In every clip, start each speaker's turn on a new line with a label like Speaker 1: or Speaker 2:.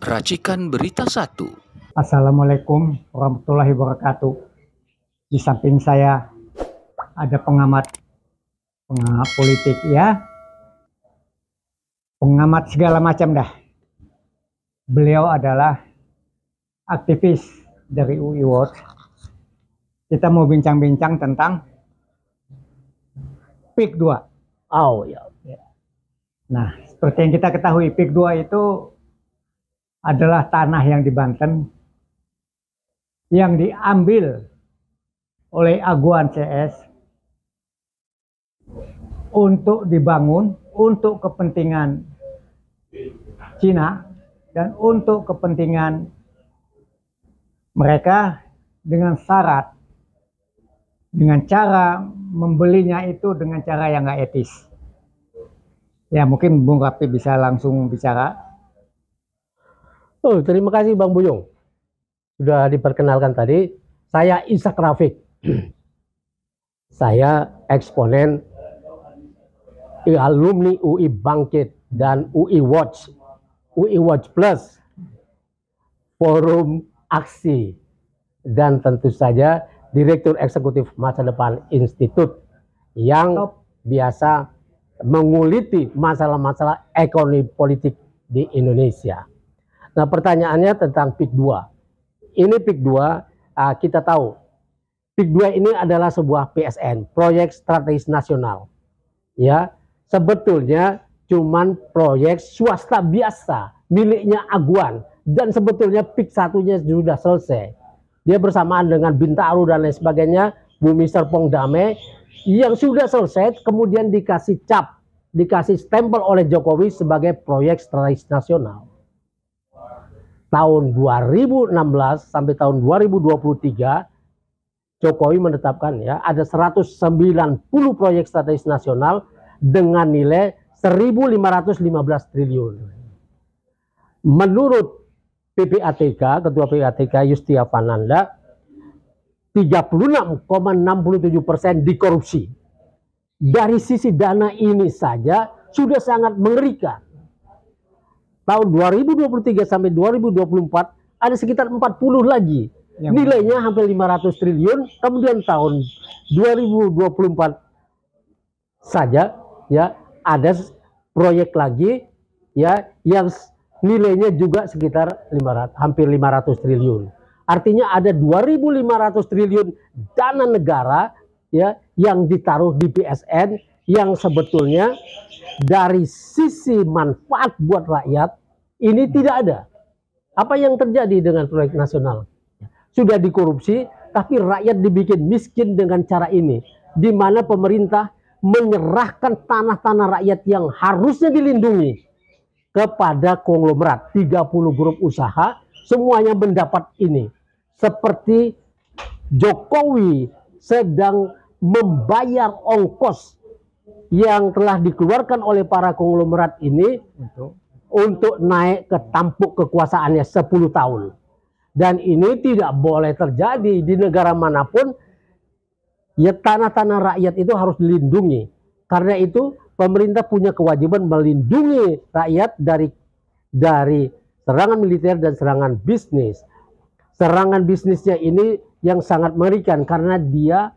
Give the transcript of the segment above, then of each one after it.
Speaker 1: Racikan Berita 1.
Speaker 2: Assalamualaikum warahmatullahi wabarakatuh. Di samping saya ada pengamat politik ya, pengamat segala macam dah. Beliau adalah aktivis dari UI Watch. Kita mau bincang-bincang tentang PIK 2.
Speaker 3: Oh ya.
Speaker 2: Nah, seperti yang kita ketahui, PIK 2 itu adalah tanah yang di Banten yang diambil oleh Aguan CS untuk dibangun untuk kepentingan Cina dan untuk kepentingan mereka dengan syarat, dengan cara membelinya itu dengan cara yang nggak etis. Ya, mungkin Bung Rapi bisa langsung bicara.
Speaker 3: Oh, terima kasih Bang Buyung. Sudah diperkenalkan tadi, saya Ishak Rafiq. Saya eksponen alumni UI Bangkit dan UI Watch Plus, Forum Aksi, dan tentu saja Direktur Eksekutif Masa Depan Institute yang biasa menguliti masalah-masalah ekonomi politik di Indonesia. Nah, pertanyaannya tentang PIK 2. Ini PIK 2, kita tahu PIK 2 ini adalah sebuah PSN, proyek strategis nasional. Ya, sebetulnya cuman proyek swasta biasa miliknya Aguan, dan sebetulnya PIK 1-nya sudah selesai. Dia bersamaan dengan Bintaro dan lain sebagainya, Bumi Serpong Damai yang sudah selesai, kemudian dikasih cap, dikasih stempel oleh Jokowi sebagai proyek strategis nasional. Tahun 2016 sampai tahun 2023 Jokowi menetapkan ya ada 190 proyek strategis nasional dengan nilai 1.515 triliun. Menurut PPATK, Ketua PPATK Yustia Fananda, 36,67% dikorupsi. Dari sisi dana ini saja sudah sangat mengerikan. Tahun 2023 sampai 2024 ada sekitar 40 lagi. Nilainya hampir 500 triliun. Kemudian tahun 2024 saja ya ada proyek lagi ya yang nilainya juga sekitar hampir 500 triliun. Artinya ada 2.500 triliun dana negara ya yang ditaruh di PSN yang sebetulnya dari sisi manfaat buat rakyat ini tidak ada. Apa yang terjadi dengan proyek nasional? Sudah dikorupsi, tapi rakyat dibikin miskin dengan cara ini, di mana pemerintah menyerahkan tanah-tanah rakyat yang harusnya dilindungi kepada konglomerat, 30 grup usaha, semuanya mendapat ini. Seperti Jokowi sedang membayar ongkos yang telah dikeluarkan oleh para konglomerat ini untuk naik ke tampuk kekuasaannya 10 tahun. Dan ini tidak boleh terjadi di negara manapun. Ya, tanah-tanah rakyat itu harus dilindungi. Karena itu pemerintah punya kewajiban melindungi rakyat dari serangan militer dan serangan bisnis. Serangan bisnisnya ini yang sangat mengerikan karena dia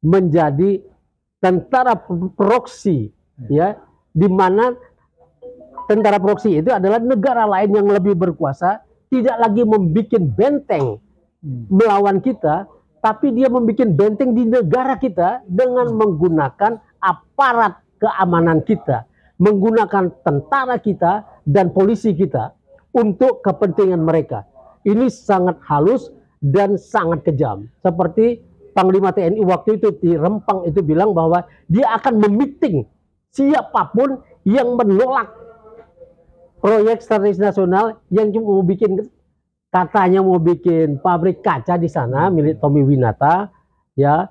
Speaker 3: menjadi tentara proksi, ya, di mana tentara proksi itu adalah negara lain yang lebih berkuasa, tidak lagi membuat benteng melawan kita, tapi dia membuat benteng di negara kita dengan menggunakan aparat keamanan kita, menggunakan tentara kita dan polisi kita untuk kepentingan mereka. Ini sangat halus dan sangat kejam. Seperti Panglima TNI waktu itu di Rempang itu bilang bahwa dia akan memiting siapapun yang menolak proyek strategis nasional yang cuma mau bikin, katanya mau bikin pabrik kaca di sana milik Tommy Winata, ya,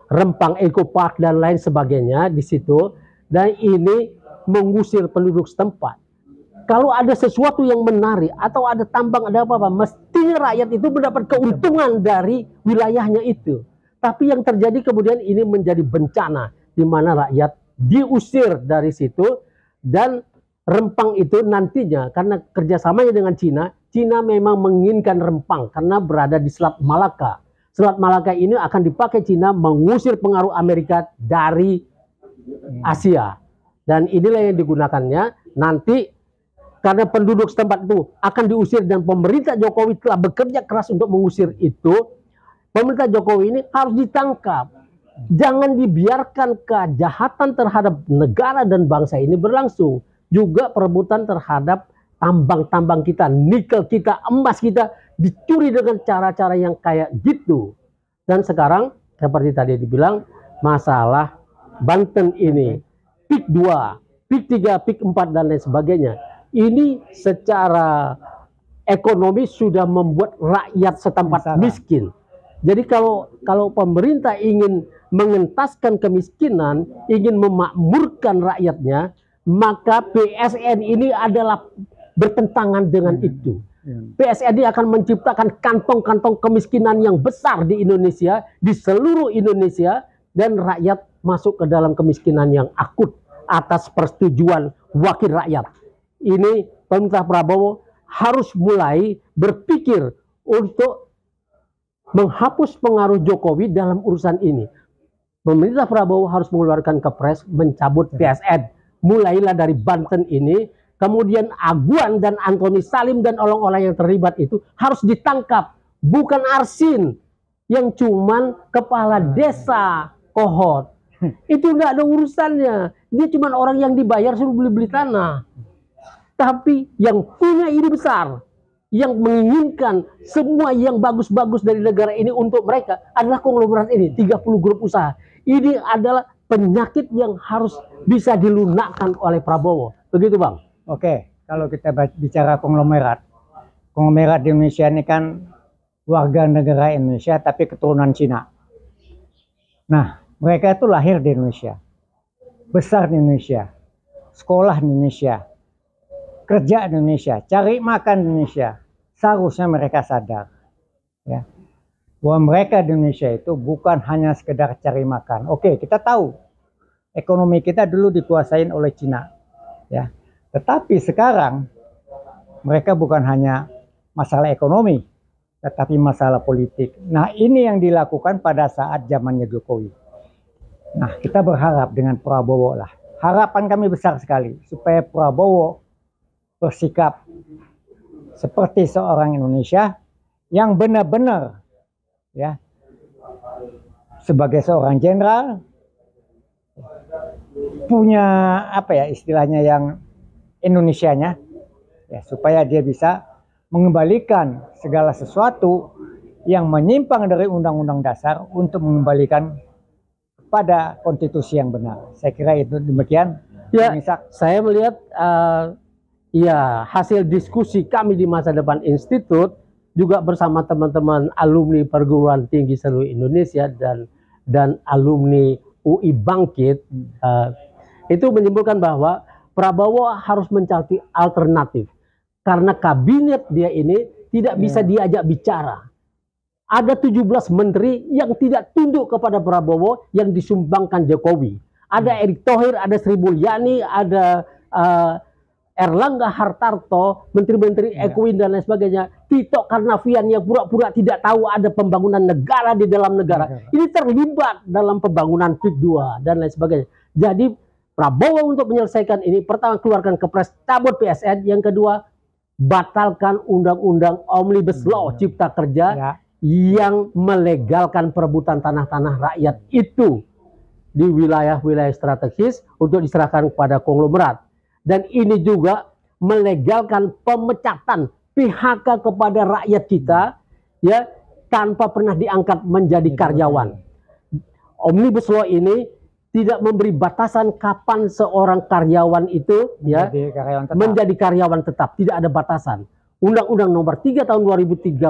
Speaker 3: Rempang Eco Park dan lain sebagainya di situ, dan ini mengusir penduduk setempat. Kalau ada sesuatu yang menarik atau ada tambang, ada apa-apa, mestinya rakyat itu mendapat keuntungan dari wilayahnya itu. Tapi yang terjadi kemudian ini menjadi bencana di mana rakyat diusir dari situ dan Rempang itu nantinya karena kerjasamanya dengan Cina, Cina memang menginginkan Rempang karena berada di Selat Malaka. Selat Malaka ini akan dipakai Cina mengusir pengaruh Amerika dari Asia. Dan inilah yang digunakannya nanti karena penduduk setempat itu akan diusir dan pemerintah Jokowi telah bekerja keras untuk mengusir itu. Pemerintah Jokowi ini harus ditangkap. Jangan dibiarkan kejahatan terhadap negara dan bangsa ini berlangsung. Juga perebutan terhadap tambang-tambang kita, nikel kita, emas kita dicuri dengan cara-cara yang kayak gitu. Dan sekarang seperti tadi dibilang masalah Banten ini, PIK 2, PIK 3, PIK 4 dan lain sebagainya. Ini secara ekonomi sudah membuat rakyat setempat miskin. Jadi kalau pemerintah ingin mengentaskan kemiskinan, ingin memakmurkan rakyatnya, maka PSN ini adalah bertentangan dengan itu. PSN ini akan menciptakan kantong-kantong kemiskinan yang besar di Indonesia, di seluruh Indonesia, dan rakyat masuk ke dalam kemiskinan yang akut atas persetujuan wakil rakyat. Ini pemerintah Prabowo harus mulai berpikir untuk menghapus pengaruh Jokowi dalam urusan ini. Pemerintah Prabowo harus mengeluarkan kepres mencabut PSN. Mulailah dari Banten ini, kemudian Aguan dan Antoni Salim dan orang-orang yang terlibat itu harus ditangkap. Bukan Arsin yang cuman kepala desa kohot. Itu enggak ada urusannya. Dia cuman orang yang dibayar suruh beli-beli tanah. Tapi yang punya ide besar, yang menginginkan semua yang bagus-bagus dari negara ini untuk mereka adalah konglomerat ini, 30 grup usaha. Ini adalah penyakit yang harus bisa dilunakkan oleh Prabowo. Begitu Bang.
Speaker 2: Oke, kalau kita bicara konglomerat di Indonesia ini kan warga negara Indonesia tapi keturunan Cina. Nah, mereka itu lahir di Indonesia, besar di Indonesia, sekolah di Indonesia, kerja di Indonesia, cari makan di Indonesia. Seharusnya mereka sadar, ya, bahwa mereka di Indonesia itu bukan hanya sekedar cari makan. Oke, kita tahu ekonomi kita dulu dikuasain oleh Cina, ya. Tetapi sekarang mereka bukan hanya masalah ekonomi, tetapi masalah politik. Nah, ini yang dilakukan pada saat zamannya Jokowi. Nah, kita berharap dengan Prabowo lah. Harapan kami besar sekali supaya Prabowo bersikap seperti seorang Indonesia yang benar-benar, ya, sebagai seorang jenderal punya apa ya istilahnya yang Indonesianya, ya, supaya dia bisa mengembalikan segala sesuatu yang menyimpang dari undang-undang dasar untuk mengembalikan pada konstitusi yang benar. Saya kira itu demikian.
Speaker 3: Ya, saya melihat ya hasil diskusi kami di Masa Depan Institut juga bersama teman-teman alumni perguruan tinggi seluruh Indonesia dan alumni UI Bangkit itu menyimpulkan bahwa Prabowo harus mencari alternatif karena kabinet dia ini tidak bisa diajak bicara. Ada 17 menteri yang tidak tunduk kepada Prabowo yang disumbangkan Jokowi. Ada Erick Thohir, ada Sri Mulyani, ada Erlangga Hartarto, menteri-menteri Ekuin dan lain sebagainya. Tito Karnavian yang pura-pura tidak tahu ada pembangunan negara di dalam negara. Ini terlibat dalam pembangunan PIK 2 dan lain sebagainya. Jadi Prabowo untuk menyelesaikan ini, pertama keluarkan kepres cabut PSN, yang kedua batalkan undang-undang Omnibus Law Cipta Kerja yang melegalkan perebutan tanah-tanah rakyat itu di wilayah-wilayah strategis untuk diserahkan kepada konglomerat. Dan ini juga melegalkan pemecatan PHK kepada rakyat kita, ya, tanpa pernah diangkat menjadi karyawan. Omnibus Law ini tidak memberi batasan kapan seorang karyawan itu menjadi karyawan tetap, tidak ada batasan. Undang-Undang Nomor 3 Tahun 2013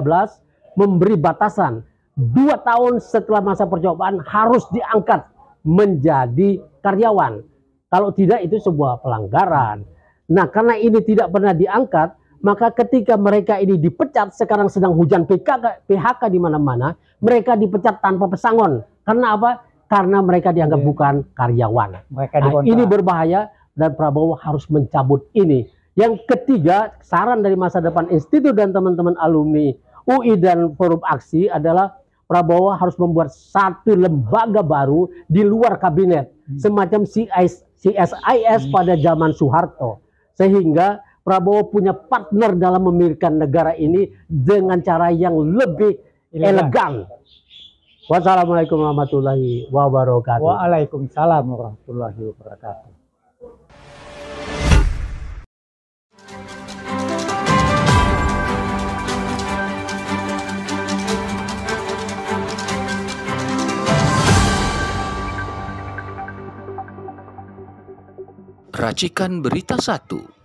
Speaker 3: memberi batasan 2 tahun setelah masa percobaan harus diangkat menjadi karyawan. Kalau tidak itu sebuah pelanggaran. Nah, karena ini tidak pernah diangkat, maka ketika mereka ini dipecat, sekarang sedang hujan PHK di mana-mana, mereka dipecat tanpa pesangon. Karena apa? Karena mereka dianggap bukan karyawan. Nah, ini berbahaya. dan Prabowo harus mencabut ini. Yang ketiga, saran dari Masa Depan Institut dan teman-teman alumni UI dan Forum Aksi adalah Prabowo harus membuat satu lembaga baru di luar kabinet, semacam CSIS pada zaman Soeharto, sehingga Prabowo punya partner dalam memikirkan negara ini dengan cara yang lebih elegan. Wassalamualaikum warahmatullahi wabarakatuh.
Speaker 2: Waalaikumsalam warahmatullahi wabarakatuh.
Speaker 1: Racikan Berita 1.